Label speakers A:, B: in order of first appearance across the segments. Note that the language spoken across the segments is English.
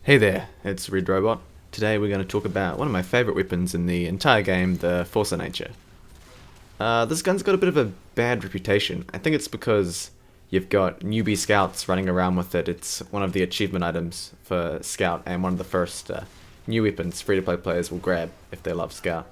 A: Hey there, it's Red Robot. Today we're going to talk about one of my favourite weapons in the entire game, the Force of Nature. This gun's got a bit of a bad reputation. I think it's because you've got newbie scouts running around with it. It's one of the achievement items for Scout and one of the first new weapons free-to-play players will grab if they love Scout.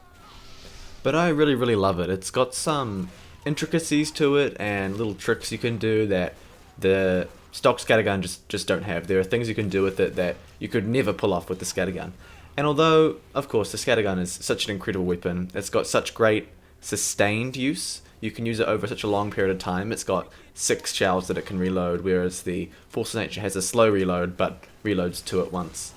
A: But I really love it. It's got some intricacies to it and little tricks you can do that the stock scattergun just don't have. There are things you can do with it that you could never pull off with the scattergun. And although, of course, the scattergun is such an incredible weapon, it's got such great sustained use. You can use it over such a long period of time. It's got 6 shells that it can reload, whereas the Force of Nature has a slow reload, but reloads 2 at once.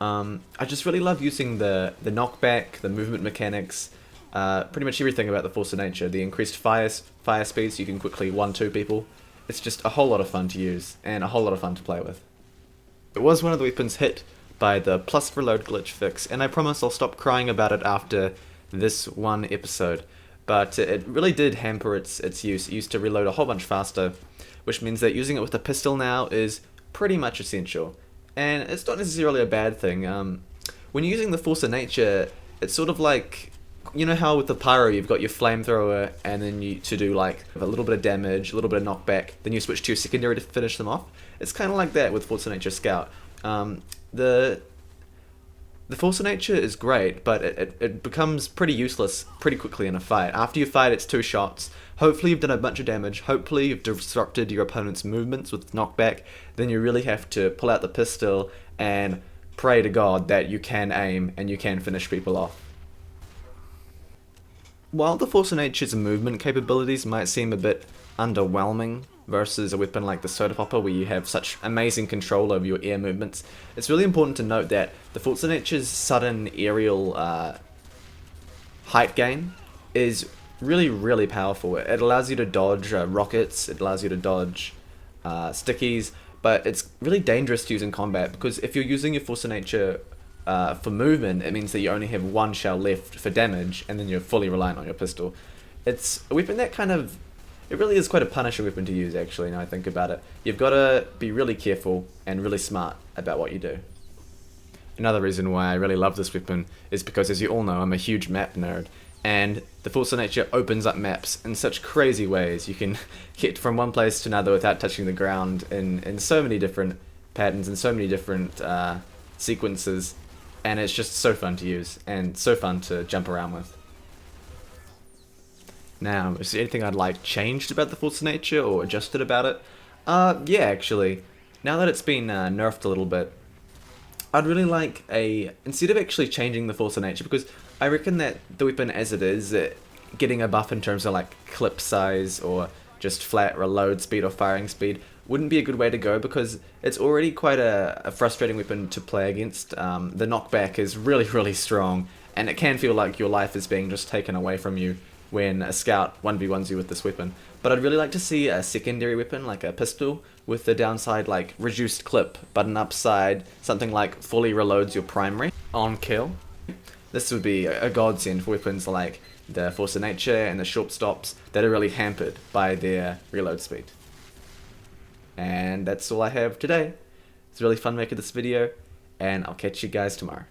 A: I just really love using the knockback, the movement mechanics, pretty much everything about the Force of Nature. The increased fire speed, so you can quickly 1-2 people. It's just a whole lot of fun to use, and a whole lot of fun to play with. It was one of the weapons hit by the plus reload glitch fix, and I promise I'll stop crying about it after this one episode. But it really did hamper its use. It used to reload a whole bunch faster, which means that using it with a pistol now is pretty much essential. And it's not necessarily a bad thing. When you're using the Force of Nature, it's sort of like, you know how with the pyro you've got your flamethrower and then you to do like a little bit of damage, a little bit of knockback, then you switch to your secondary to finish them off. It's kind of like that with Force of Nature Scout. The Force of Nature is great, but it becomes pretty useless pretty quickly in a fight. After you fight, it's 2 shots. Hopefully you've done a bunch of damage, hopefully you've disrupted your opponent's movements with knockback, then you really have to pull out the pistol and pray to God that you can aim and you can finish people off. While the Force of Nature's movement capabilities might seem a bit underwhelming versus a weapon like the Soda Popper where you have such amazing control over your air movements, it's really important to note that the Force of Nature's sudden aerial height gain is really powerful. It allows you to dodge rockets, it allows you to dodge stickies, but it's really dangerous to use in combat because if you're using your Force of Nature for movement, it means that you only have 1 shell left for damage, and then you're fully reliant on your pistol. It's a weapon that it really is quite a punisher weapon to use, actually, now I think about it. You've got to be really careful and really smart about what you do. Another reason why I really love this weapon is because, as you all know, I'm a huge map nerd, and the Force of Nature opens up maps in such crazy ways. You can get from one place to another without touching the ground in so many different patterns and so many different sequences. And it's just so fun to use, and so fun to jump around with. Now, is there anything I'd like changed about the Force of Nature, or adjusted about it? Yeah, actually. Now that it's been nerfed a little bit, I'd really like instead of actually changing the Force of Nature, because I reckon that the weapon as it is, getting a buff in terms of like clip size, or just flat reload speed or firing speed, wouldn't be a good way to go because it's already quite a frustrating weapon to play against. The knockback is really strong, and it can feel like your life is being just taken away from you when a scout 1v1s you with this weapon. But I'd really like to see a secondary weapon like a pistol with the downside like reduced clip, but an upside something like fully reloads your primary on kill. This would be a godsend for weapons like the Force of Nature and the short stops that are really hampered by their reload speed. And that's all I have today. It's really fun making this video, and I'll catch you guys tomorrow.